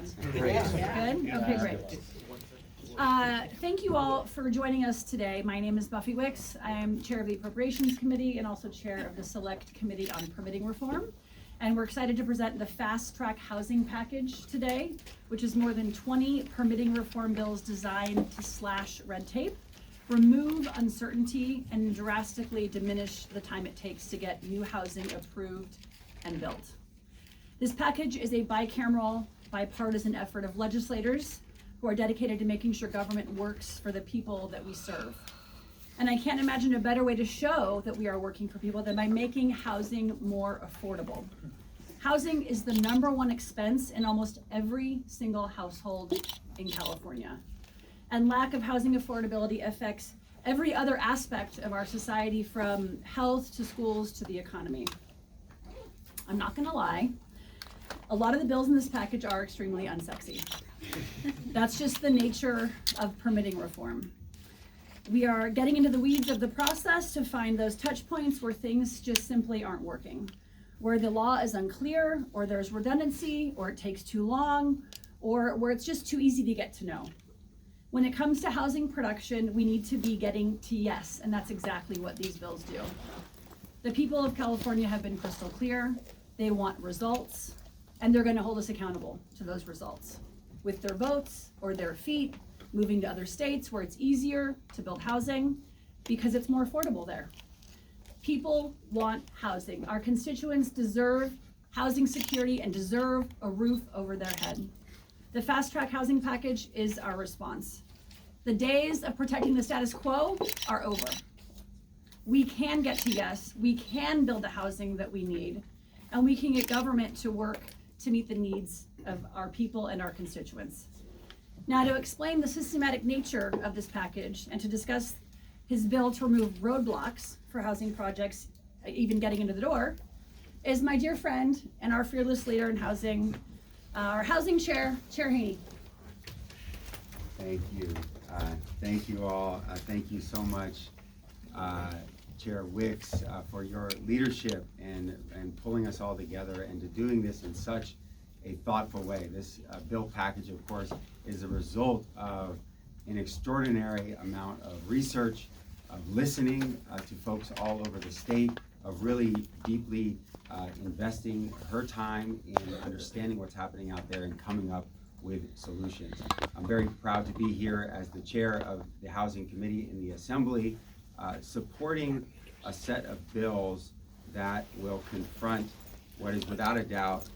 everyone? Great. Good? Okay, great. Thank you all for joining us today. My name is Buffy Wicks. I am chair of the Appropriations Committee and also chair of the Select Committee on Permitting Reform. And we're excited to present the Fast Track Housing Package today, which is more than 20 permitting reform bills designed to slash red tape, remove uncertainty, and drastically diminish the time it takes to get new housing approved and built. This package is a bicameral, bipartisan effort of legislators who are dedicated to making sure government works for the people that we serve. And I can't imagine a better way to show that we are working for people than by making housing more affordable. Housing is the #1 expense in almost every single household in California. And lack of housing affordability affects every other aspect of our society, from health to schools to the economy. I'm not gonna lie, a lot of the bills in this package are extremely unsexy. That's just the nature of permitting reform. We are getting into the weeds of the process to find those touch points where things just simply aren't working, where the law is unclear, or there's redundancy, or it takes too long, or where it's just too easy to get to know. When it comes to housing production, we need to be getting to yes, and that's exactly what these bills do. The people of California have been crystal clear. They want results, and they're gonna hold us accountable to those results with their votes or their feet, moving to other states where it's easier to build housing because it's more affordable there. People want housing. Our constituents deserve housing security and deserve a roof over their head. The Fast Track Housing Package is our response. The days of protecting the status quo are over. We can get to yes, we can build the housing that we need, and we can get government to work to meet the needs of our people and our constituents. Now, to explain the systematic nature of this package and to discuss his bill to remove roadblocks for housing projects even getting into the door is my dear friend and our fearless leader in housing, our housing chair, Chair Haney. Thank you. Thank you all. Thank you so much, Chair Wicks, for your leadership and pulling us all together and to doing this in such a thoughtful way. This bill package, of course, is a result of an extraordinary amount of research, of listening to folks all over the state, of really deeply investing her time in understanding what's happening out there and coming up with solutions. I'm very proud to be here as the chair of the Housing Committee in the Assembly, supporting a set of bills that will confront what is without a doubt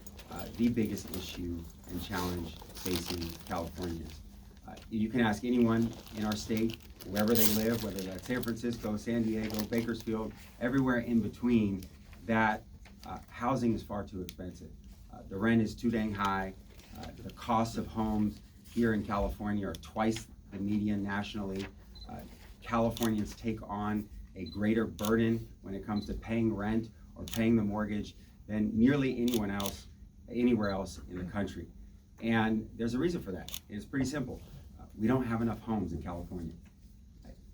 the biggest issue and challenge facing Californians. You can ask anyone in our state, wherever they live, whether that's San Francisco, San Diego, Bakersfield, everywhere in between, that housing is far too expensive. The rent is too dang high. The costs of homes here in California are twice the median nationally. Californians take on a greater burden when it comes to paying rent or paying the mortgage than nearly anyone else, anywhere else in the country. And there's a reason for that. It's pretty simple. We don't have enough homes in California.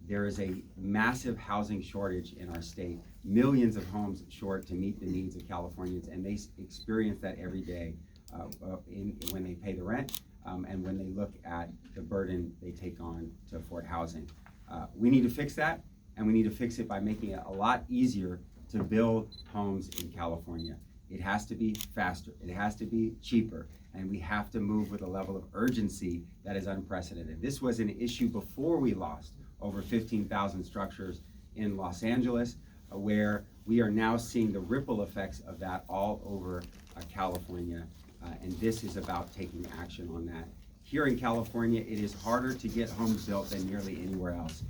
There is a massive housing shortage in our state, millions of homes short to meet the needs of Californians, and they experience that every day when they pay the rent and when they look at the burden they take on to afford housing. We need to fix that, and we need to fix it by making it a lot easier to build homes in California. It has to be faster, it has to be cheaper, and we have to move with a level of urgency that is unprecedented. This was an issue before we lost over 15,000 structures in Los Angeles, where we are now seeing the ripple effects of that all over California, and this is about taking action on that. Here in California, it is harder to get homes built than nearly anywhere else.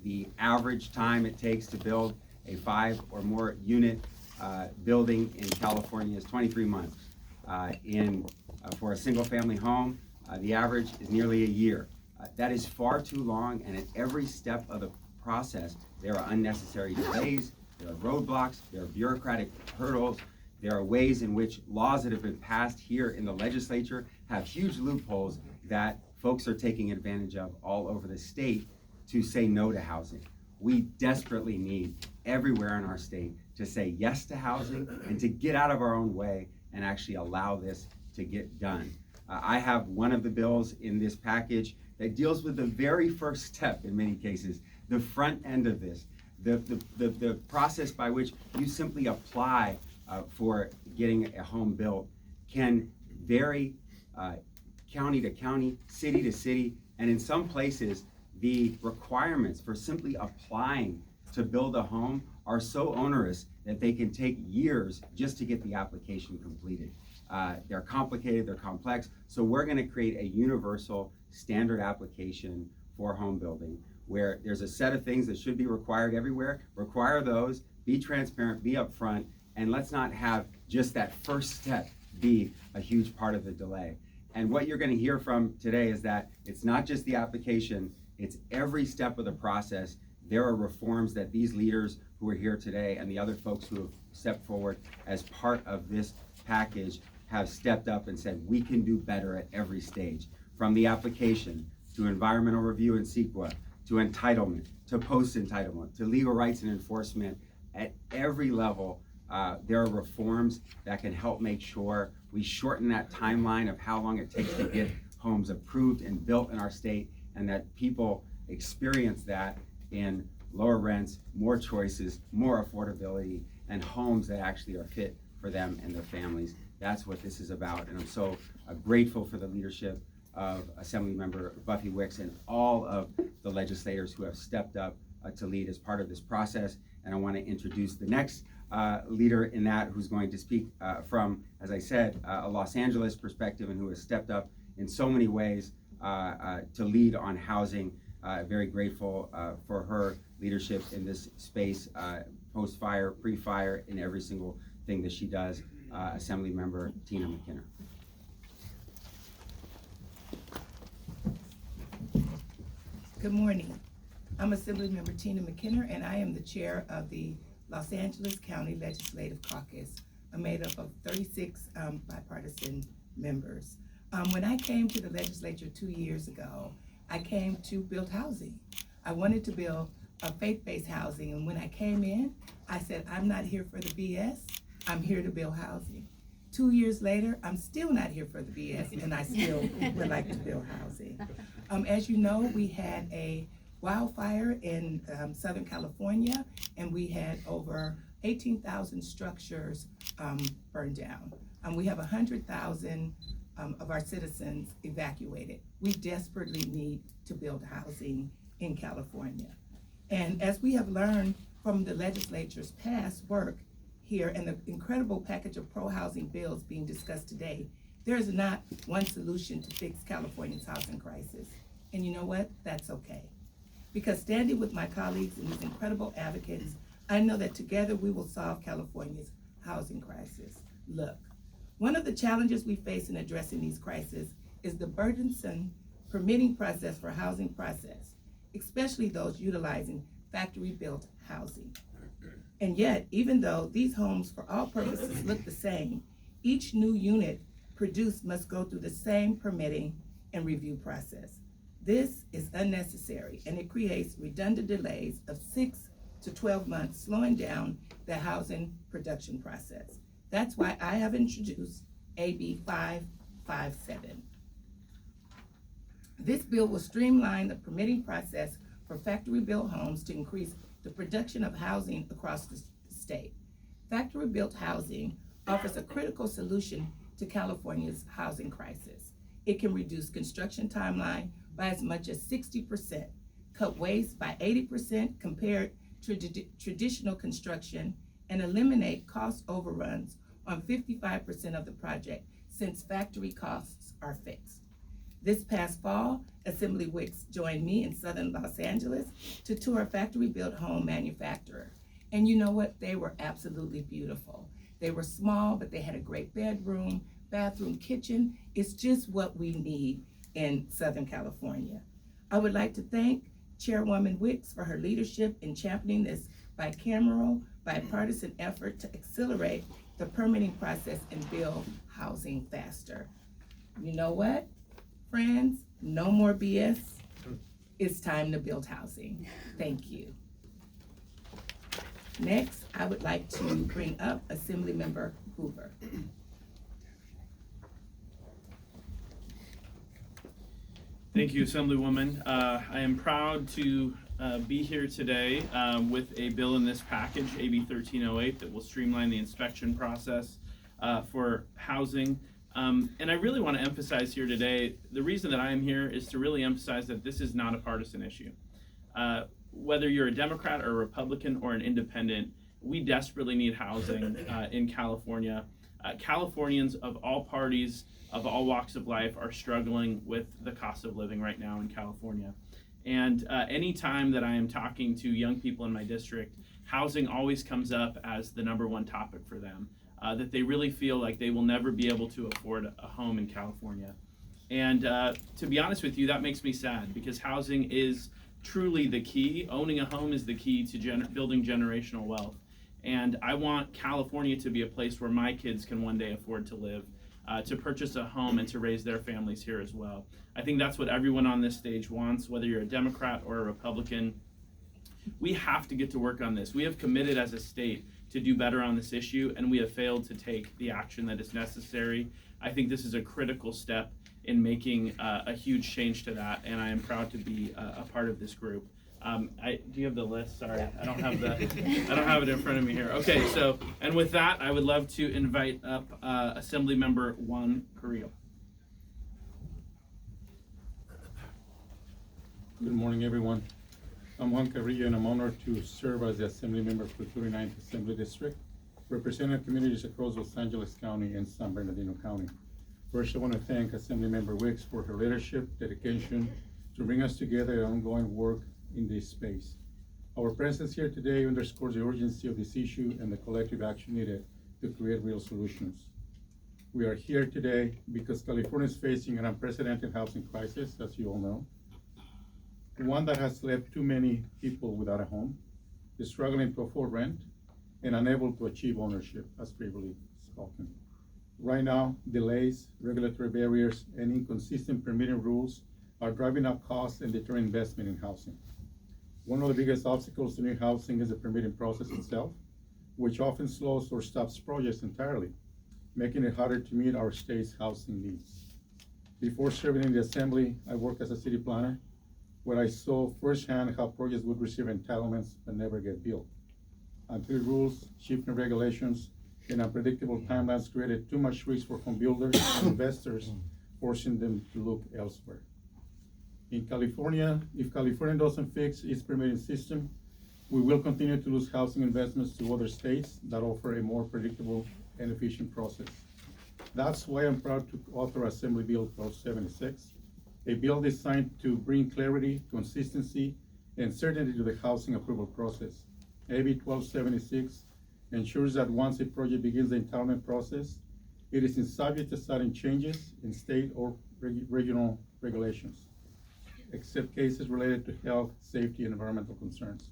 The average time it takes to build a 5 or more unit building in California is 23 months. For a single family home, the average is nearly a year. That is far too long, and at every step of the process, there are unnecessary delays, there are roadblocks, there are bureaucratic hurdles, there are ways in which laws that have been passed here in the legislature have huge loopholes that folks are taking advantage of all over the state to say no to housing. We desperately need everywhere in our state to say yes to housing and to get out of our own way and actually allow this to get done. I have one of the bills in this package that deals with the very first step in many cases, the front end of this, the process by which you simply apply for getting a home built can vary county to county, city to city, and in some places, the requirements for simply applying to build a home are so onerous that they can take years just to get the application completed. They're complicated, they're complex, so we're gonna create a universal standard application for home building where there's a set of things that should be required everywhere. Require those, be transparent, be upfront, and let's not have just that first step be a huge part of the delay. And what you're gonna hear from today is that it's not just the application, it's every step of the process. There are reforms that these leaders who are here today and the other folks who have stepped forward as part of this package have stepped up and said, we can do better at every stage. From the application, to environmental review and CEQA, to entitlement, to post-entitlement, to legal rights and enforcement. At every level, there are reforms that can help make sure we shorten that timeline of how long it takes to get homes approved and built in our state, and that people experience that in lower rents, more choices, more affordability, and homes that actually are fit for them and their families. That's what this is about, and I'm so grateful for the leadership of Assemblymember Buffy Wicks and all of the legislators who have stepped up to lead as part of this process. And I want to introduce the next leader in that, who's going to speak from, as I said, a Los Angeles perspective, and who has stepped up in so many ways to lead on housing. Very grateful for her leadership in this space, post-fire, pre-fire, in every single thing that she does. Assemblymember Tina McKinnor. Good morning. I'm Assemblymember Tina McKinnor, and I am the chair of the Los Angeles County Legislative Caucus. I'm made up of 36 bipartisan members. When I came to the legislature 2 years ago, I came to build housing. I wanted to build a faith-based housing, and when I came in, I said, I'm not here for the BS, I'm here to build housing. 2 years later, I'm still not here for the BS, and I still would like to build housing. As you know, we had a wildfire in Southern California, and we had over 18,000 structures burned down. We have 100,000 of our citizens evacuated. We desperately need to build housing in California. And as we have learned from the legislature's past work here and the incredible package of pro-housing bills being discussed today, there is not one solution to fix California's housing crisis. And you know what? That's okay. Because standing with my colleagues and these incredible advocates, I know that together we will solve California's housing crisis. Look, one of the challenges we face in addressing these crises is the burdensome permitting process for housing process, especially those utilizing factory-built housing. And yet, even though these homes for all purposes look the same, each new unit produced must go through the same permitting and review process. This is unnecessary, and it creates redundant delays of 6 to 12 months, slowing down the housing production process. That's why I have introduced AB 557. This bill will streamline the permitting process for factory-built homes to increase the production of housing across the state. Factory-built housing offers a critical solution to California's housing crisis. It can reduce construction timeline by as much as 60%, cut waste by 80% compared to traditional construction, and eliminate cost overruns on 55% of the project since factory costs are fixed. This past fall, Assembly Wicks joined me in Southern Los Angeles to tour a factory-built home manufacturer. And you know what? They were absolutely beautiful. They were small, but they had a great bedroom, bathroom, kitchen. It's just what we need in Southern California. I would like to thank Chairwoman Wicks for her leadership in championing this bicameral, bipartisan effort to accelerate the permitting process and build housing faster. You know what, friends? No more BS. It's time to build housing. Thank you. Next, I would like to bring up Assemblymember Hoover. Thank you, Assemblywoman. I am proud to be here today with a bill in this package, AB 1308, that will streamline the inspection process for housing. And I really want to emphasize here today, the reason that I am here is to really emphasize that this is not a partisan issue. Whether you're a Democrat or a Republican or an independent, we desperately need housing in California. Californians of all parties, of all walks of life, are struggling with the cost of living right now in California. And anytime that I am talking to young people in my district, housing always comes up as the #1 topic for them, that they really feel like they will never be able to afford a home in California. And to be honest with you, that makes me sad, because housing is truly the key. Owning a home is the key to building generational wealth. And I want California to be a place where my kids can one day afford to live, to purchase a home and to raise their families here as well. I think that's what everyone on this stage wants, whether you're a Democrat or a Republican. We have to get to work on this. We have committed as a state to do better on this issue, and we have failed to take the action that is necessary. I think this is a critical step in making a huge change to that, and I am proud to be a part of this group. Do you have the list? Sorry, I don't have it in front of me here. Okay, so, and with that, I would love to invite up Assemblymember Juan Carrillo. Good morning, everyone. I'm Juan Carrillo, and I'm honored to serve as the Assembly Member for 39th Assembly District, representing communities across Los Angeles County and San Bernardino County. First, I want to thank Assemblymember Wicks for her leadership, dedication to bring us together and ongoing work in this space. Our presence here today underscores the urgency of this issue and the collective action needed to create real solutions. We are here today because California is facing an unprecedented housing crisis, as you all know. One that has left too many people without a home, is struggling to afford rent, and unable to achieve ownership, as previously spoken. Right now, delays, regulatory barriers, and inconsistent permitting rules are driving up costs and deterring investment in housing. One of the biggest obstacles to new housing is the permitting process itself, which often slows or stops projects entirely, making it harder to meet our state's housing needs. Before serving in the Assembly, I worked as a city planner, where I saw firsthand how projects would receive entitlements but never get built. Unclear rules, shifting regulations, and unpredictable timelines created too much risk for home builders and investors, forcing them to look elsewhere. In California, if California doesn't fix its permitting system, we will continue to lose housing investments to other states that offer a more predictable and efficient process. That's why I'm proud to author Assembly Bill 1276, a bill designed to bring clarity, consistency, and certainty to the housing approval process. AB 1276 ensures that once a project begins the entitlement process, it is subject to sudden changes in state or regional regulations, except cases related to health, safety, and environmental concerns.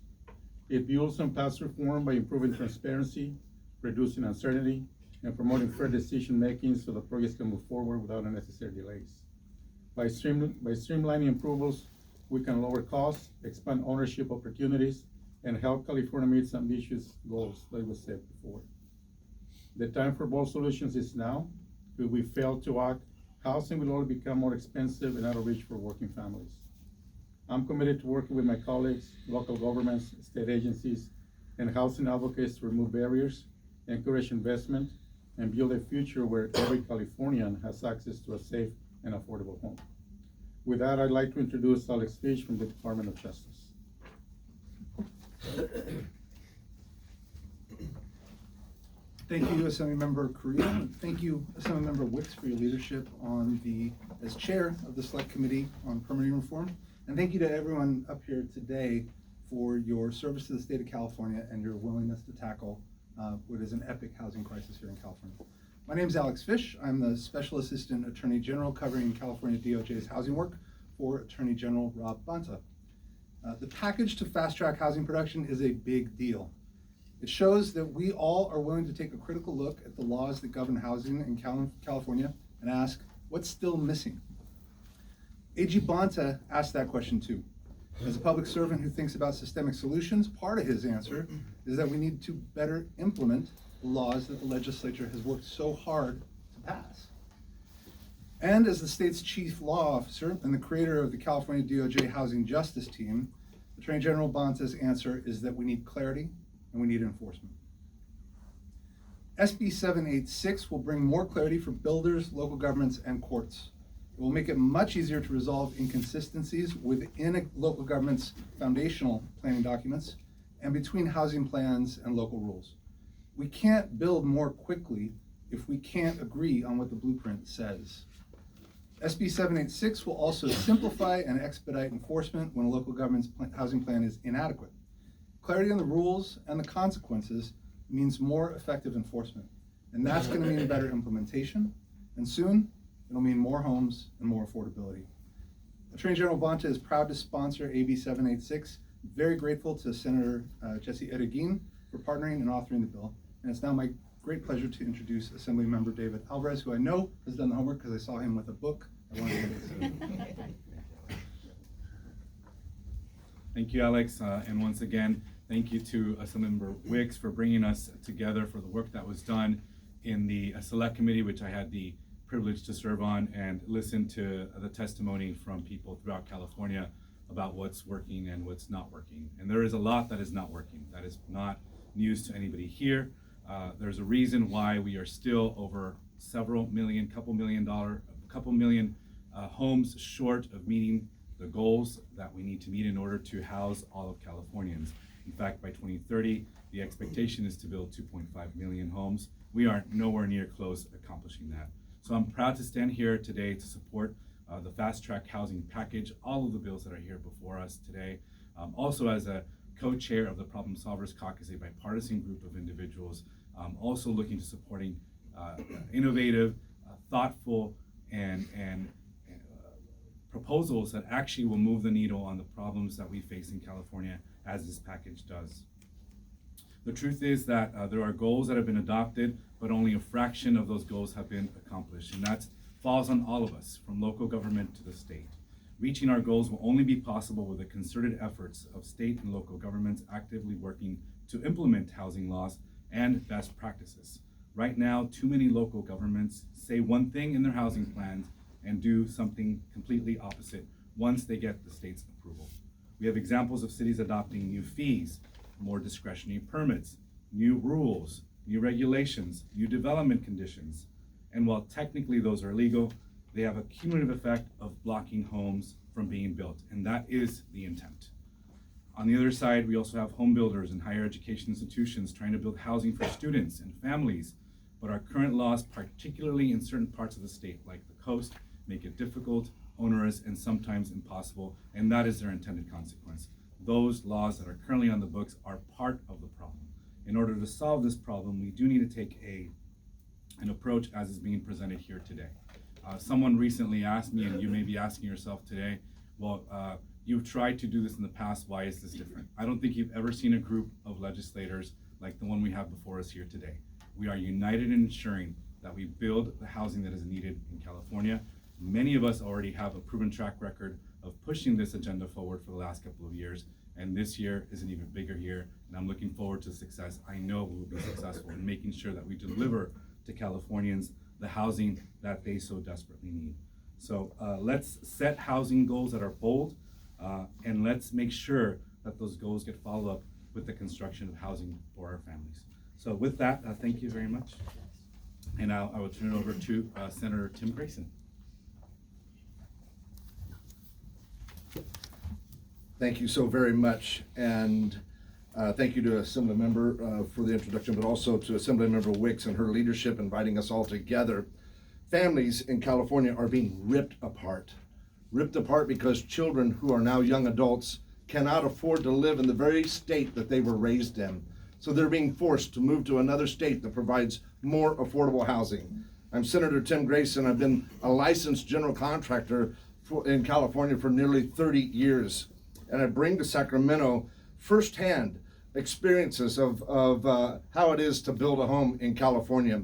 It builds on past reform by improving transparency, reducing uncertainty, and promoting fair decision-making so the projects can move forward without unnecessary delays. By streamlining approvals, we can lower costs, expand ownership opportunities, and help California meet some ambitious goals like we said before. The time for bold solutions is now. If we fail to act, housing will only become more expensive and out of reach for working families. I'm committed to working with my colleagues, local governments, state agencies, and housing advocates to remove barriers, encourage investment, and build a future where every Californian has access to a safe and affordable home. With that, I'd like to introduce Alex Fisch from the Department of Justice. Thank you, Assemblymember Carrillo, and thank you, Assemblymember Wicks, for your leadership as chair of the Select Committee on Permitting Reform. And thank you to everyone up here today for your service to the state of California and your willingness to tackle what is an epic housing crisis here in California. My name is Alex Fisch. I'm the Special Assistant Attorney General covering California DOJ's housing work for Attorney General Rob Bonta. The package to fast-track housing production is a big deal. It shows that we all are willing to take a critical look at the laws that govern housing in California and ask, what's still missing? AG Bonta asked that question too. As a public servant who thinks about systemic solutions, part of his answer is that we need to better implement the laws that the legislature has worked so hard to pass. And as the state's chief law officer and the creator of the California DOJ Housing Justice Team, Attorney General Bonta's answer is that we need clarity and we need enforcement. SB 786 will bring more clarity for builders, local governments, and courts. It will make it much easier to resolve inconsistencies within a local government's foundational planning documents and between housing plans and local rules. We can't build more quickly if we can't agree on what the blueprint says. SB 786 will also simplify and expedite enforcement when a local government's housing plan is inadequate. Clarity on the rules and the consequences means more effective enforcement, and that's going to mean better implementation, and soon it'll mean more homes and more affordability. Attorney General Bonta is proud to sponsor AB 786. Very grateful to Senator Jesse Eregin for partnering and authoring the bill, and it's now my great pleasure to introduce Assemblymember David Alvarez, who I know has done the homework because I saw him with a book. I wanted to hand it to him. Thank you, Alex, and once again, thank you to Assemblymember Wicks for bringing us together for the work that was done in the Select Committee, which I had the privilege to serve on and listen to the testimony from people throughout California about what's working and what's not working. And there is a lot that is not working. That is not news to anybody here. There's a reason why we are still over several million, couple million homes short of meeting the goals that we need to meet in order to house all of Californians. In fact, by 2030, the expectation is to build 2.5 million homes. We are nowhere near close accomplishing that. So I'm proud to stand here today to support the fast track housing package, all of the bills that are here before us today. Also as a co-chair of the Problem Solvers Caucus, a bipartisan group of individuals, also looking to supporting innovative, thoughtful, and proposals that actually will move the needle on the problems that we face in California, as this package does. The truth is that there are goals that have been adopted, but only a fraction of those goals have been accomplished, and that falls on all of us, from local government to the state. Reaching our goals will only be possible with the concerted efforts of state and local governments actively working to implement housing laws and best practices. Right now, too many local governments say one thing in their housing plans and do something completely opposite once they get the state's approval. We have examples of cities adopting new fees, more discretionary permits, new rules, new regulations, new development conditions. And while technically those are legal, they have a cumulative effect of blocking homes from being built, and that is the intent. On the other side, we also have home builders and higher education institutions trying to build housing for students and families, but our current laws, particularly in certain parts of the state, like the coast, make it difficult, onerous, and sometimes impossible, and that is their intended consequence. Those laws that are currently on the books are part of the problem. In order to solve this problem, we do need to take an approach as is being presented here today. Someone recently asked me, and you may be asking yourself today, well, you've tried to do this in the past, why is this different? I don't think you've ever seen a group of legislators like the one we have before us here today. We are united in ensuring that we build the housing that is needed in California. Many of us already have a proven track record of pushing this agenda forward for the last couple of years, and this year is an even bigger year, and I'm looking forward to success. I know we will be successful in making sure that we deliver to Californians the housing that they so desperately need. So let's set housing goals that are bold, and let's make sure that those goals get followed up with the construction of housing for our families. So with that, thank you very much. And I will turn it over to Senator Tim Grayson. Thank you so very much, and thank you to Assemblymember for the introduction, but also to Assemblymember Wicks and her leadership inviting us all together. Families in California are being ripped apart because children who are now young adults cannot afford to live in the very state that they were raised in. So they're being forced to move to another state that provides more affordable housing. I'm Senator Tim Grayson. I've been a licensed general contractor in California for nearly 30 years. And I bring to Sacramento firsthand experiences of how it is to build a home in California.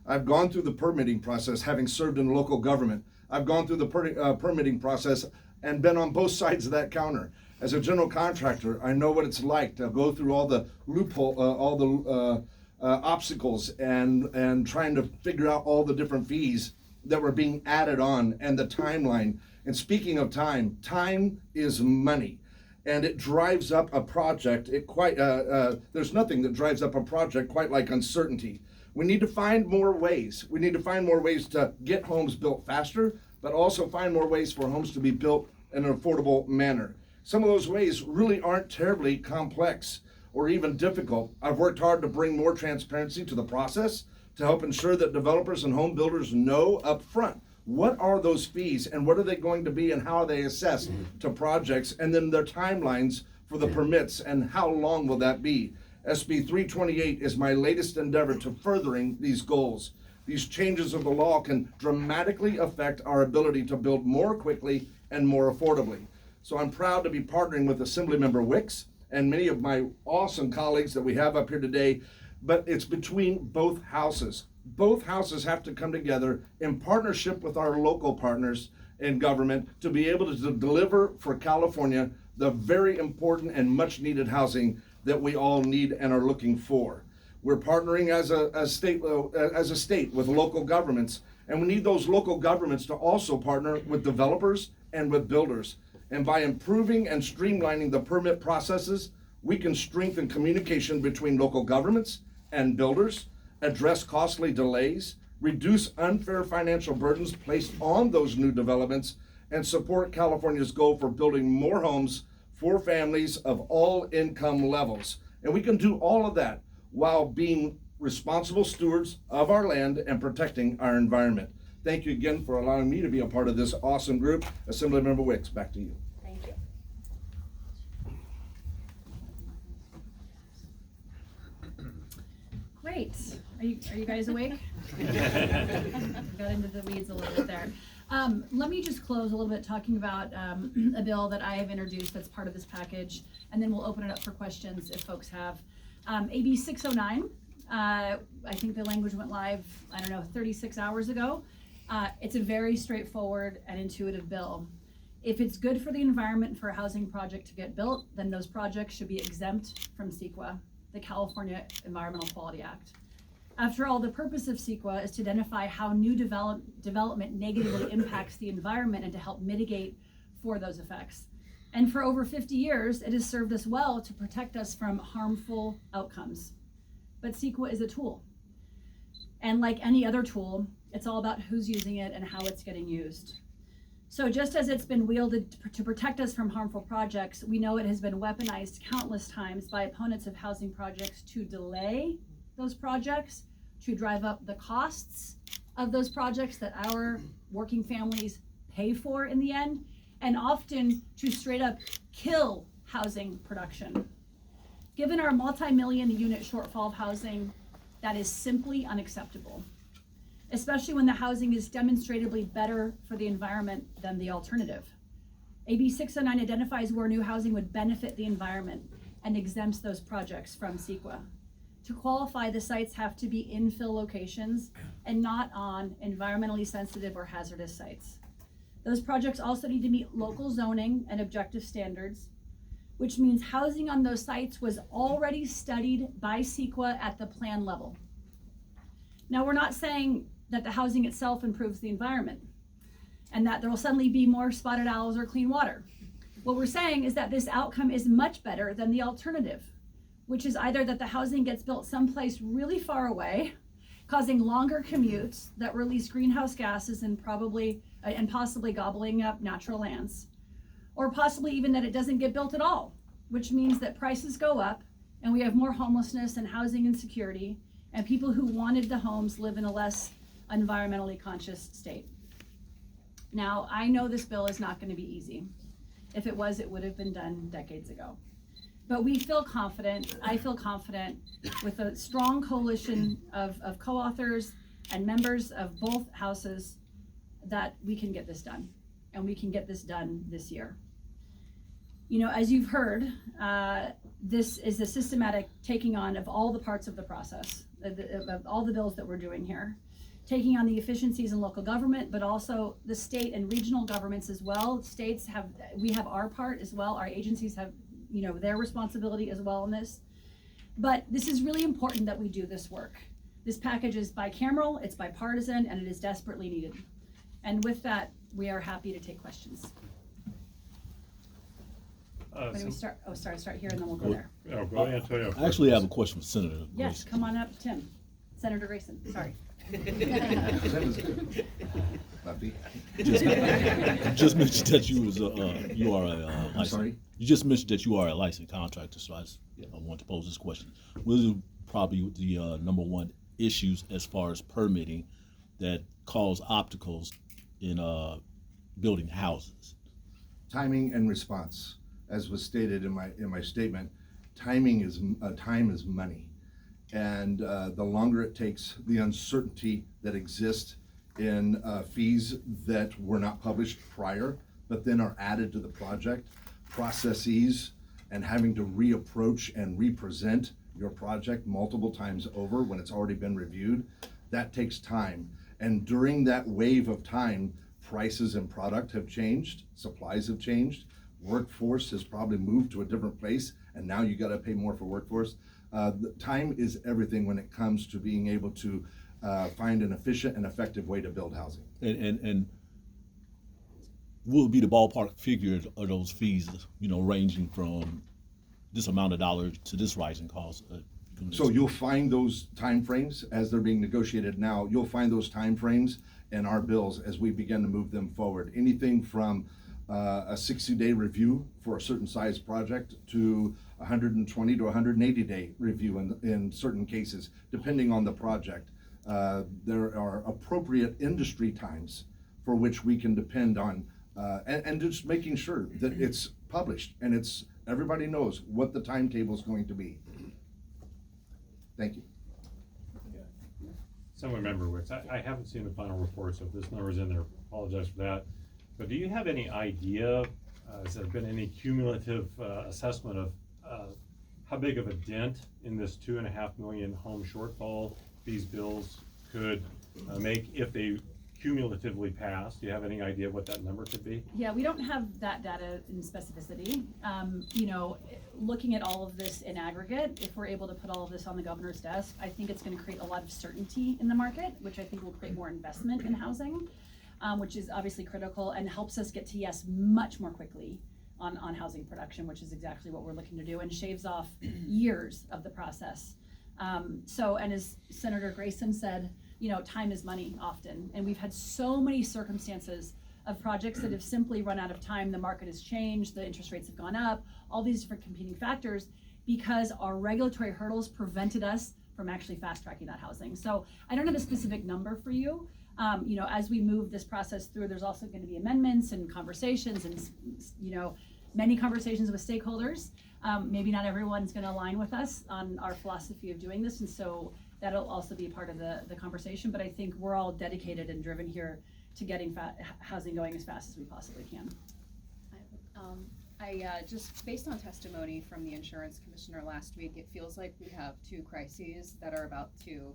I've gone through the permitting process, having served in local government. I've gone through the permitting process and been on both sides of that counter. As a general contractor, I know what it's like to go through all the obstacles and trying to figure out all the different fees that were being added on and the timeline. And speaking of time, time is money. And it drives up a project. There's nothing that drives up a project quite like uncertainty. We need to find more ways. We need to find more ways to get homes built faster, but also find more ways for homes to be built in an affordable manner. Some of those ways really aren't terribly complex or even difficult. I've worked hard to bring more transparency to the process to help ensure that developers and home builders know up front what are those fees and what are they going to be and how are they assessed to projects, and then their timelines for the permits and how long will that be. SB 328 is my latest endeavor to furthering these goals. These changes of the law can dramatically affect our ability to build more quickly and more affordably. So I'm proud to be partnering with Assemblymember Wicks and many of my awesome colleagues that we have up here today, but it's between both houses. Both houses have to come together in partnership with our local partners in government to be able to deliver for California the very important and much needed housing that we all need and are looking for. We're partnering as a state with local governments, and we need those local governments to also partner with developers and with builders. And by improving and streamlining the permit processes, we can strengthen communication between local governments and builders, address costly delays, reduce unfair financial burdens placed on those new developments, and support California's goal for building more homes for families of all income levels. And we can do all of that while being responsible stewards of our land and protecting our environment. Thank you again for allowing me to be a part of this awesome group. Assemblymember Wicks, back to you. Thank you. Great. Are you guys awake? Got into the weeds a little bit there. Let me just close a little bit talking about a bill that I have introduced that's part of this package, and then we'll open it up for questions if folks have. AB 609, I think the language went live, 36 hours ago. It's a very straightforward and intuitive bill. If it's good for the environment for a housing project to get built, then those projects should be exempt from CEQA, the California Environmental Quality Act. After all, the purpose of CEQA is to identify how new development negatively impacts the environment and to help mitigate for those effects. And for over 50 years, it has served us well to protect us from harmful outcomes. But CEQA is a tool. And like any other tool, it's all about who's using it and how it's getting used. So just as it's been wielded to protect us from harmful projects, we know it has been weaponized countless times by opponents of housing projects to delay those projects, to drive up the costs of those projects that our working families pay for in the end, and often to straight up kill housing production. Given our multi-million unit shortfall of housing, that is simply unacceptable, especially when the housing is demonstrably better for the environment than the alternative. AB 609 identifies where new housing would benefit the environment and exempts those projects from CEQA. To qualify, the sites have to be infill locations and not on environmentally sensitive or hazardous sites. Those projects also need to meet local zoning and objective standards, which means housing on those sites was already studied by CEQA at the plan level. Now, we're not saying that the housing itself improves the environment and that there will suddenly be more spotted owls or clean water. What we're saying is that this outcome is much better than the alternative, which is either that the housing gets built someplace really far away, causing longer commutes that release greenhouse gases and possibly gobbling up natural lands, or possibly even that it doesn't get built at all, which means that prices go up and we have more homelessness and housing insecurity, and people who wanted the homes live in a less environmentally conscious state. Now, I know this bill is not going to be easy. If it was, it would have been done decades ago. But we feel confident, I feel confident, with a strong coalition of co-authors and members of both houses that we can get this done, and we can get this done this year. You know, as you've heard, this is a systematic taking on of all the parts of the process, of all the bills that we're doing here, taking on the efficiencies in local government, but also the state and regional governments as well. We have our part as well. Our agencies have, their responsibility as well in this. But this is really important that we do this work. This package is bicameral, it's bipartisan, and it is desperately needed. And with that, we are happy to take questions. When do we start? Oh, sorry, start here and then we'll go there. Oh, go ahead, Antonio. I actually have a question for Senator Yes, Grayson. come on up, Tim. Senator Grayson, sorry. That was good. Buffy. You just mentioned that you are a licensed. sorry? You just mentioned that you are a licensed contractor, so I want to pose this question. What is probably the number one issues as far as permitting that cause obstacles in building houses? Timing and response, as was stated in my statement. Time is money, and the longer it takes, the uncertainty that exists in fees that were not published prior, but then are added to the project, processes, and having to reapproach and represent your project multiple times over when it's already been reviewed, that takes time. And during that wave of time, prices and product have changed, supplies have changed, workforce has probably moved to a different place, and now you gotta pay more for workforce. Time is everything when it comes to being able to find an efficient and effective way to build housing. And what would be the ballpark figure of those fees, ranging from this amount of dollars to this rising cost? So you'll find those timeframes as they're being negotiated now. You'll find those timeframes in our bills as we begin to move them forward. Anything from a 60-day review for a certain size project to 120 to 180-day review in certain cases, depending on the project. There are appropriate industry times for which we can depend on, and just making sure that it's published and everybody knows what the timetable is going to be. Thank you. Assemblymember Wicks, I haven't seen the final report, so if this number's in there, apologize for that. But do you have any idea, has there been any cumulative assessment of how big of a dent in this 2.5 million home shortfall these bills could make if they cumulatively pass? Do you have any idea what that number could be? Yeah, we don't have that data in specificity. Looking at all of this in aggregate, if we're able to put all of this on the governor's desk, I think it's going to create a lot of certainty in the market, which I think will create more investment in housing, which is obviously critical and helps us get to yes much more quickly on housing production, which is exactly what we're looking to do, and shaves off years of the process. And as Senator Grayson said, time is money often, and we've had so many circumstances of projects that have simply run out of time. The market has changed, the interest rates have gone up, all these different competing factors, because our regulatory hurdles prevented us from actually fast tracking that housing. So I don't have a specific number for you. As we move this process through, there's also going to be amendments and conversations and, many conversations with stakeholders. Maybe not everyone's going to align with us on our philosophy of doing this, and so that'll also be part of the conversation. But I think we're all dedicated and driven here to getting housing going as fast as we possibly can. Just based on testimony from the insurance commissioner last week, it feels like we have two crises that are about to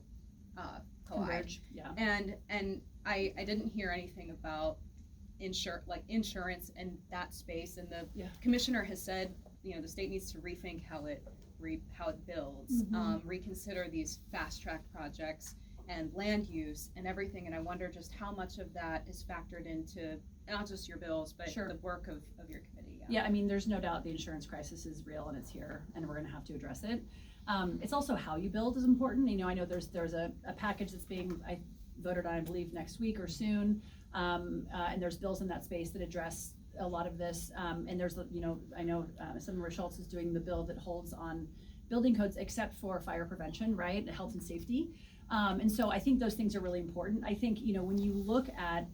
collide. Converge, yeah. And I didn't hear anything about insurance in that space, and the commissioner has said, the state needs to rethink how it builds, reconsider these fast track projects and land use and everything. And I wonder just how much of that is factored into not just your bills, but the work of your committee. Yeah, there's no doubt the insurance crisis is real and it's here, and we're going to have to address it. It's also how you build is important. I know there's a package that's being voted on, I believe, next week or soon, and there's bills in that space that address a lot of this. And there's, I know Senator Schultz is doing the bill that holds on building codes except for fire prevention, right, health and safety. And so I think those things are really important. I think, when you look at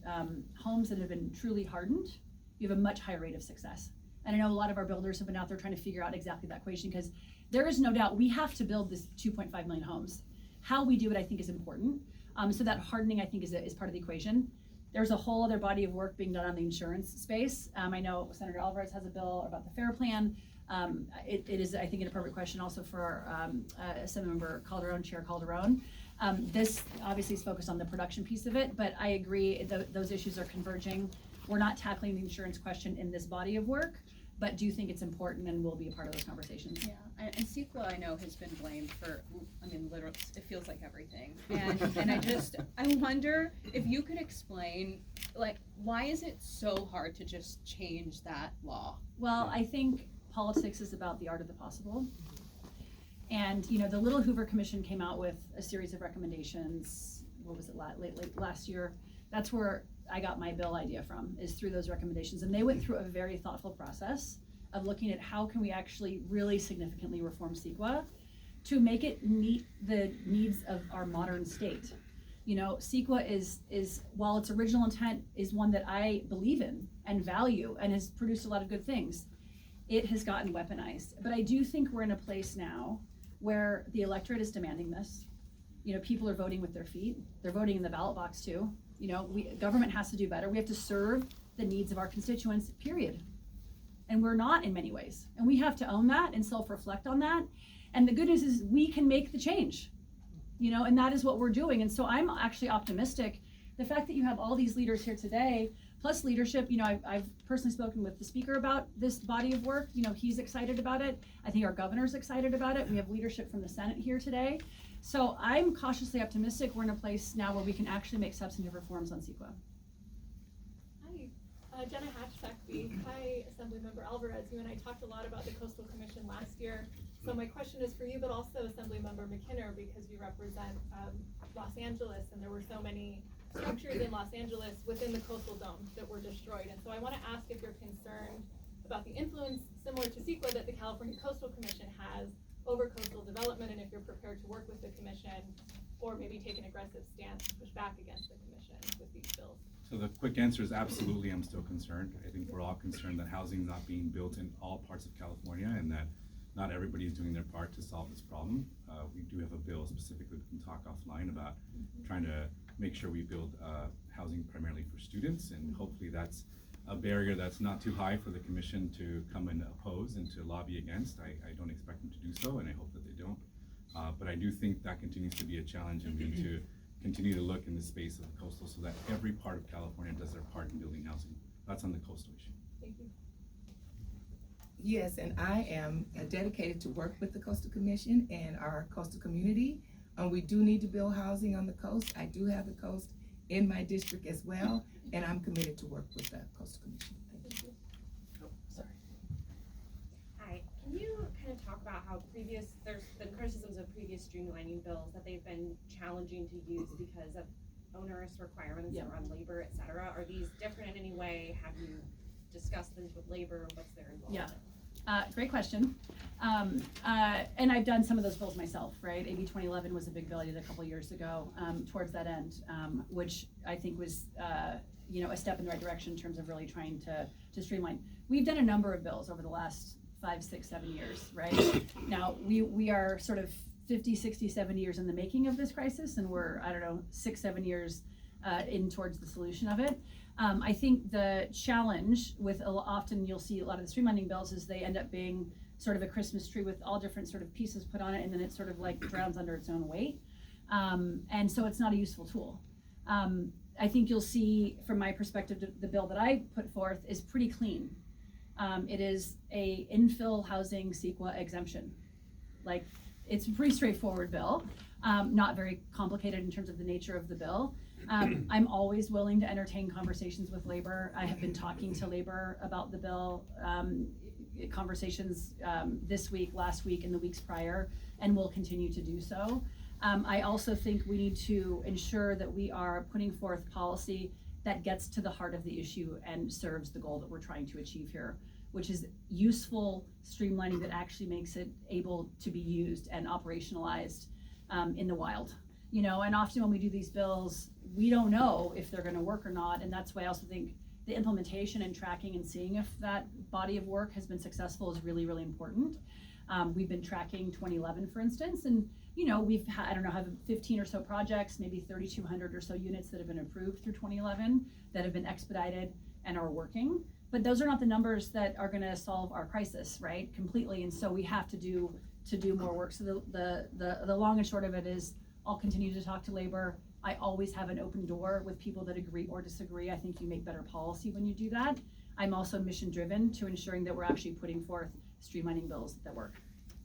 homes that have been truly hardened, you have a much higher rate of success. And I know a lot of our builders have been out there trying to figure out exactly that equation, because there is no doubt we have to build this 2.5 million homes. How we do it, I think, is important. So that hardening, I think, is part of the equation. There's a whole other body of work being done on the insurance space. I know Senator Alvarez has a bill about the FAIR Plan. It is, I think, an appropriate question also for Assemblymember Calderon, Chair Calderon. This obviously is focused on the production piece of it, but I agree those issues are converging. We're not tackling the insurance question in this body of work, but do think it's important and will be a part of those conversations. Yeah, and CEQA I know has been blamed for, I mean, literally, it feels like everything. And I wonder if you could explain, like, why is it so hard to just change that law? Well, I think politics is about the art of the possible. And, you know, the Little Hoover Commission came out with a series of recommendations, what was it, late last year? That's where I got my bill idea from, is through those recommendations. And they went through a very thoughtful process of looking at how can we actually really significantly reform CEQA to make it meet the needs of our modern state. You know, CEQA is while its original intent is one that I believe in and value and has produced a lot of good things, it has gotten weaponized. But I do think we're in a place now where the electorate is demanding this. You know, people are voting with their feet. They're voting in the ballot box too. You know, government has to do better. We have to serve the needs of our constituents, period. And we're not in many ways. And we have to own that and self-reflect on that. And the good news is we can make the change, you know, and that is what we're doing. And so I'm actually optimistic. The fact that you have all these leaders here today, plus leadership, you know, I've personally spoken with the speaker about this body of work. You know, he's excited about it. I think our governor's excited about it. We have leadership from the Senate here today. So I'm cautiously optimistic we're in a place now where we can actually make substantive reforms on CEQA. Hi, Jenna Hatch-Sackby. Hi, Assemblymember Alvarez. You and I talked a lot about the Coastal Commission last year. So my question is for you, but also Assemblymember McKinnor, because you represent Los Angeles, and there were so many structures in Los Angeles within the coastal zone that were destroyed. And so I want to ask if you're concerned about the influence, similar to CEQA, that the California Coastal Commission has over coastal development, and if you're prepared to work with the commission or maybe take an aggressive stance to push back against the commission with these bills. So the quick answer is absolutely, I'm still concerned. I think we're all concerned that housing is not being built in all parts of California and that not everybody is doing their part to solve this problem. We do have a bill specifically, we can talk offline about trying to make sure we build housing primarily for students, and hopefully that's a barrier that's not too high for the commission to come and oppose and to lobby against. I don't expect them to do so, and I hope that they don't. But I do think that continues to be a challenge, and we need to continue to look in the space of the coastal so that every part of California does their part in building housing. That's on the coastal issue. Thank you. Yes, and I am dedicated to work with the Coastal Commission and our coastal community. We do need to build housing on the coast. I do have the coast in my district as well, and I'm committed to work with the Coastal Commission. Thank you. Oh, sorry. Hi, can you kind of talk about how there's been criticisms of previous streamlining bills that they've been challenging to use because of onerous requirements around labor, et cetera? Are these different in any way? Have you discussed things with labor? What's their involvement? Great question. And I've done some of those bills myself, right? AB 2011 was a big bill I did a couple years ago towards that end, which I think was you know, a step in the right direction in terms of really trying to streamline. We've done a number of bills over the last 5, 6, 7 years, right? Now, we are sort of 50, 60, 70 years in the making of this crisis, and we're, I don't know, 6, 7 years in towards the solution of it. I think the challenge with often you'll see a lot of the streamlining bills is they end up being sort of a Christmas tree with all different sort of pieces put on it, and then it sort of like drowns under its own weight. And so it's not a useful tool. I think you'll see, from my perspective, the bill that I put forth is pretty clean. It is a infill housing CEQA exemption. Like, it's a pretty straightforward bill, not very complicated in terms of the nature of the bill. I'm always willing to entertain conversations with labor. I have been talking to labor about the bill, conversations this week, last week, and the weeks prior, and will continue to do so. I also think we need to ensure that we are putting forth policy that gets to the heart of the issue and serves the goal that we're trying to achieve here, which is useful streamlining that actually makes it able to be used and operationalized in the wild. You know, and often when we do these bills, we don't know if they're gonna work or not, and that's why I also think the implementation and tracking and seeing if that body of work has been successful is really, really important. We've been tracking 2011, for instance, and you know, we've had, I don't know, have 15 or so projects, maybe 3,200 or so units that have been approved through 2011 that have been expedited and are working. But those are not the numbers that are gonna solve our crisis, right, completely, and so we have to do more work. So the long and short of it is, I'll continue to talk to labor. I always have an open door with people that agree or disagree. I think you make better policy when you do that. I'm also mission driven to ensuring that we're actually putting forth streamlining bills that work.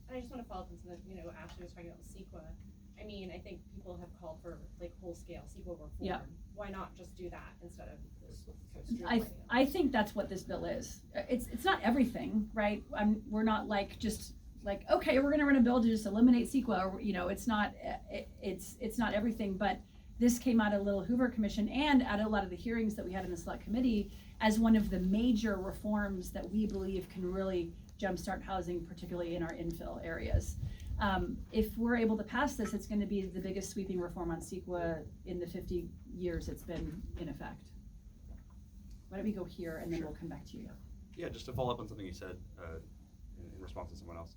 I just want to follow up on something, Ashley was talking about with CEQA. I mean, I think people have called for like whole-scale CEQA reform. Yeah. Why not just do that instead of I think that's what this bill is. It's not everything, right? We're not like just like, okay, we're gonna run a bill to just eliminate CEQA, or, it's not everything, but this came out of Little Hoover Commission and out of a lot of the hearings that we had in the Select Committee as one of the major reforms that we believe can really jumpstart housing, particularly in our infill areas. If we're able to pass this, it's gonna be the biggest sweeping reform on CEQA in the 50 years it's been in effect. Why don't we go here and then we'll come back to you. Yeah, just to follow up on something you said in response to someone else.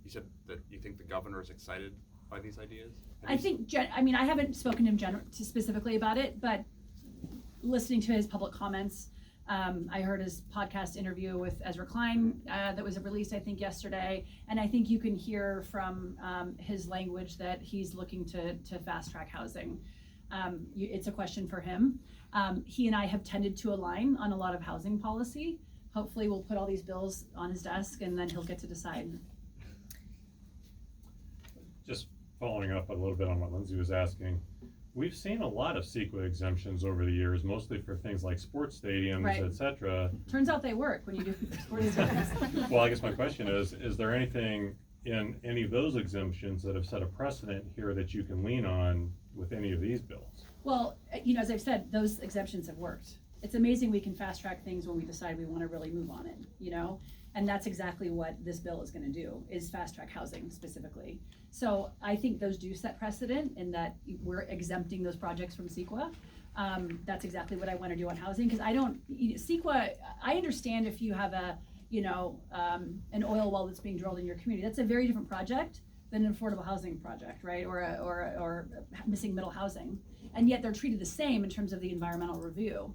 You said that you think the governor is excited by these ideas? I haven't spoken to him specifically about it, but listening to his public comments, I heard his podcast interview with Ezra Klein that was released, I think, yesterday, and I think you can hear from his language that he's looking to fast track housing. It's a question for him. He and I have tended to align on a lot of housing policy. Hopefully we'll put all these bills on his desk and then he'll get to decide. Just following up a little bit on what Lindsay was asking, we've seen a lot of CEQA exemptions over the years, mostly for things like sports stadiums, Right. et cetera. Turns out they work when you do sports stadiums. Well, I guess my question is there anything in any of those exemptions that have set a precedent here that you can lean on with any of these bills? Well, as I've said, those exemptions have worked. It's amazing we can fast track things when we decide we want to really move on it, And that's exactly what this bill is going to do, is fast track housing specifically. So I think those do set precedent in that we're exempting those projects from CEQA. That's exactly what I want to do on housing, because CEQA, I understand if you have an oil well that's being drilled in your community, that's a very different project than an affordable housing project, right? Or missing middle housing. And yet they're treated the same in terms of the environmental review.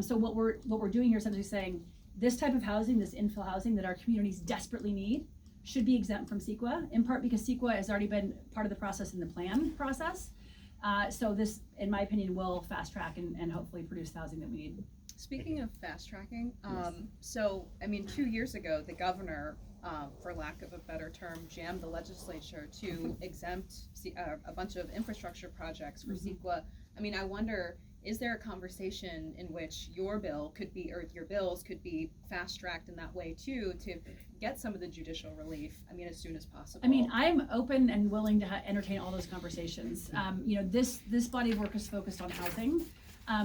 So what we're doing here is essentially saying this type of housing, this infill housing that our communities desperately need, should be exempt from CEQA, in part because CEQA has already been part of the process in the plan process. So this, in my opinion, will fast track and hopefully produce the housing that we need. Speaking of fast tracking, 2 years ago, the governor, for lack of a better term, jammed the legislature to exempt a bunch of infrastructure projects for CEQA. I wonder, is there a conversation in which your bill could be, or your bills could be fast tracked in that way too, to get some of the judicial relief, as soon as possible? I'm open and willing to entertain all those conversations. This body of work is focused on housing.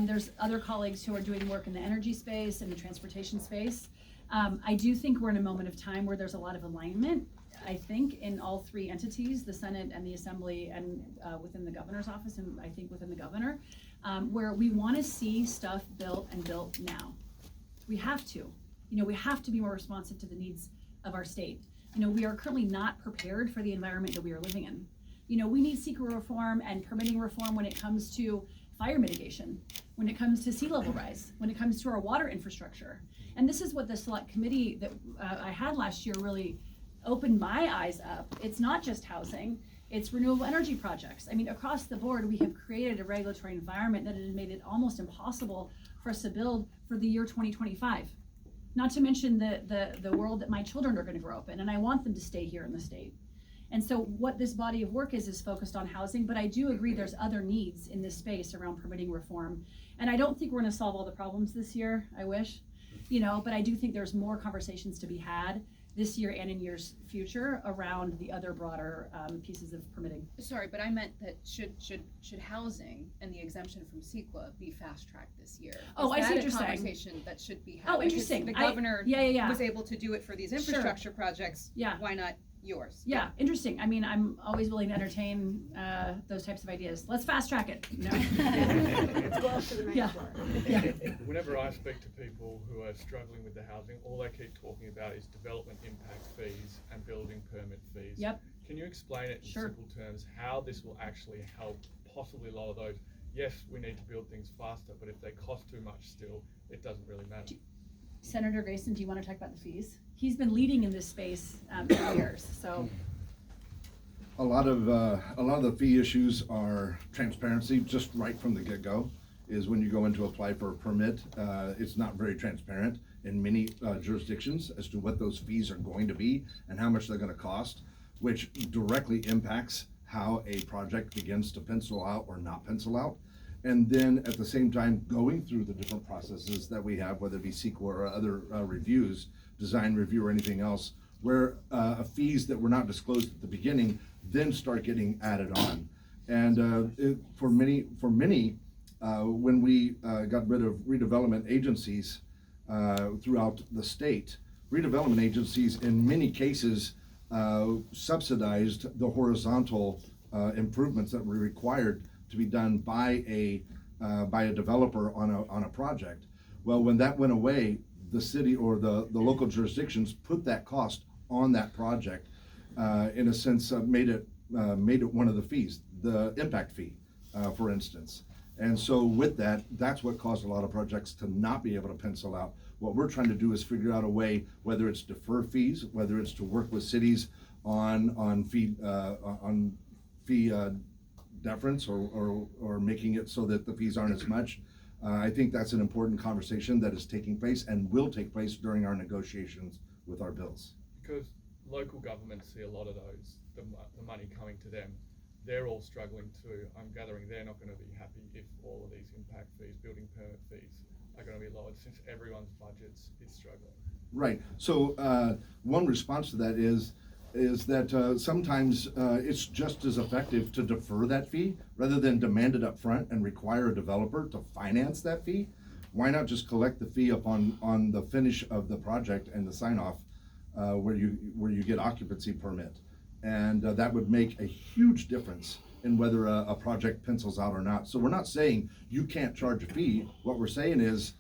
There's other colleagues who are doing work in the energy space and the transportation space. I do think we're in a moment of time where there's a lot of alignment, I think, in all three entities, the Senate and the Assembly and within the governor's office, and I think within the governor, where we want to see stuff built now. We have to. We have to be more responsive to the needs of our state. We are currently not prepared for the environment that we are living in. We need CEQA reform and permitting reform when it comes to fire mitigation, when it comes to sea level rise, when it comes to our water infrastructure. And this is what the Select Committee that I had last year really opened my eyes up. It's not just housing, it's renewable energy projects. Across the board, we have created a regulatory environment that has made it almost impossible for us to build for the year 2025. Not to mention the world that my children are gonna grow up in, and I want them to stay here in the state. And so what this body of work is focused on housing, but I do agree there's other needs in this space around permitting reform. And I don't think we're gonna solve all the problems this year, I wish, but I do think there's more conversations to be had this year and in years future around the other broader pieces of permitting. Sorry, but I meant that should housing and the exemption from CEQA be fast-tracked this year? Oh, I see what you're Is that a saying. conversation that should be had? Oh, interesting. The governor Yeah. was able to do it for these infrastructure projects. Yeah. Why not yours? Yeah, interesting. I'm always willing to entertain those types of ideas. Let's fast track it. Let's go up to the next Yeah. floor. Yeah. Whenever I speak to people who are struggling with the housing, all they keep talking about is development impact fees and building permit fees. Yep. Can you explain it in simple terms how this will actually help possibly lower those? Yes, we need to build things faster, but if they cost too much still, it doesn't really matter. Senator Grayson, do you want to talk about the fees? He's been leading in this space for years, so. A lot of the fee issues are transparency, just right from the get-go, is when you go in to apply for a permit, it's not very transparent. in many jurisdictions as to what those fees are going to be and how much they're gonna cost, which directly impacts how a project begins to pencil out or not pencil out. And then at the same time, going through the different processes that we have, whether it be CEQA or other reviews, design review or anything else, where fees that were not disclosed at the beginning then start getting added on. And for many, when we got rid of redevelopment agencies throughout the state, redevelopment agencies in many cases subsidized the horizontal improvements that were required to be done by a developer on a project. Well, when that went away, the city or the local jurisdictions put that cost on that project, in a sense, made it one of the fees, the impact fee, for instance. And so with that, that's what caused a lot of projects to not be able to pencil out. What we're trying to do is figure out a way, whether it's defer fees, whether it's to work with cities on fee deference or making it so that the fees aren't as much. I think that's an important conversation that is taking place and will take place during our negotiations with our bills. Because local governments see a lot of those, the money coming to them. They're all struggling too. I'm gathering they're not going to be happy if all of these impact fees, building permit fees are going to be lowered since everyone's budgets is struggling. Right. So one response to that is that sometimes it's just as effective to defer that fee rather than demand it up front and require a developer to finance that fee. Why not just collect the fee on the finish of the project and the sign off where you get occupancy permit, and that would make a huge difference in whether a project pencils out or not. So we're not saying you can't charge a fee. What we're saying is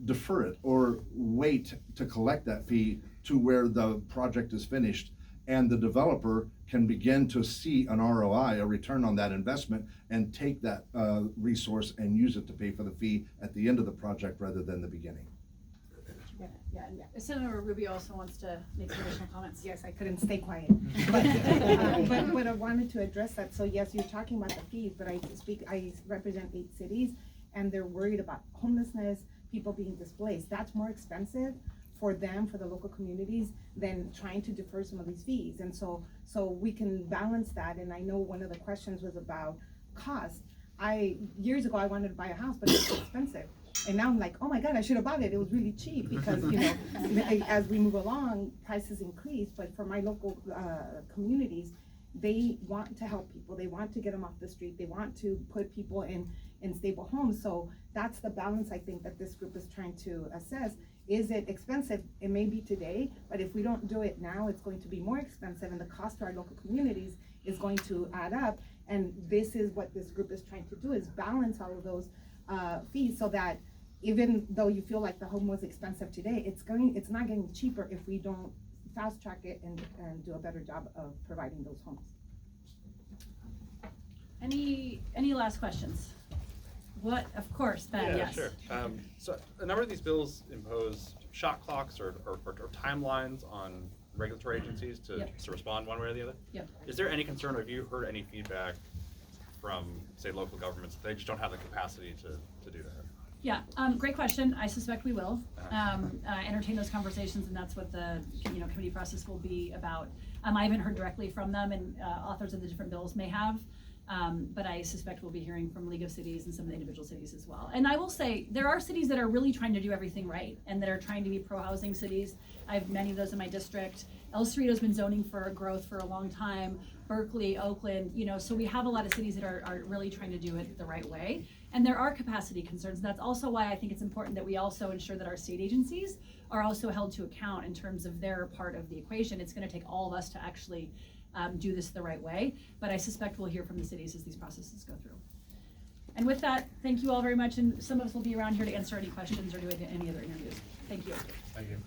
defer it or wait to collect that fee to where the project is finished and the developer can begin to see an ROI, a return on that investment, and take that resource and use it to pay for the fee at the end of the project rather than the beginning. Yeah. Senator Rubio also wants to make some additional comments. Yes, I couldn't stay quiet. But I wanted to address that. So yes, you're talking about the fees, but I represent 8 cities, and they're worried about homelessness, people being displaced. That's more expensive for them, for the local communities, than trying to defer some of these fees. And so we can balance that. And I know one of the questions was about cost. Years ago, I wanted to buy a house, but it was expensive. And now I'm like, oh my God, I should have bought it. It was really cheap because, as we move along, prices increase. But for my local communities, they want to help people. They want to get them off the street. They want to put people in stable homes. So that's the balance I think that this group is trying to assess. Is it expensive? It may be today, but if we don't do it now, it's going to be more expensive, and the cost to our local communities is going to add up. And this is what this group is trying to do, is balance all of those fees so that even though you feel like the home was expensive today, it's not getting cheaper if we don't fast track it and do a better job of providing those homes. Any last questions? What, of course, Ben, yes. Sure. So a number of these bills impose shot clocks or timelines on regulatory agencies to respond one way or the other. Yep. Is there any concern, or have you heard any feedback from, say, local governments that they just don't have the capacity to do that? Yeah, great question. I suspect we will entertain those conversations, and that's what the committee process will be about. I haven't heard directly from them, and authors of the different bills may have, but I suspect we'll be hearing from League of Cities and some of the individual cities as well. And I will say, there are cities that are really trying to do everything right and that are trying to be pro-housing cities. I have many of those in my district. El Cerrito's been zoning for growth for a long time. Berkeley, Oakland, so we have a lot of cities that are really trying to do it the right way. And there are capacity concerns. That's also why I think it's important that we also ensure that our state agencies are also held to account in terms of their part of the equation. It's going to take all of us to actually do this the right way, but I suspect we'll hear from the cities as these processes go through. And with that, thank you all very much, and some of us will be around here to answer any questions or do any other interviews. Thank you. Thank you.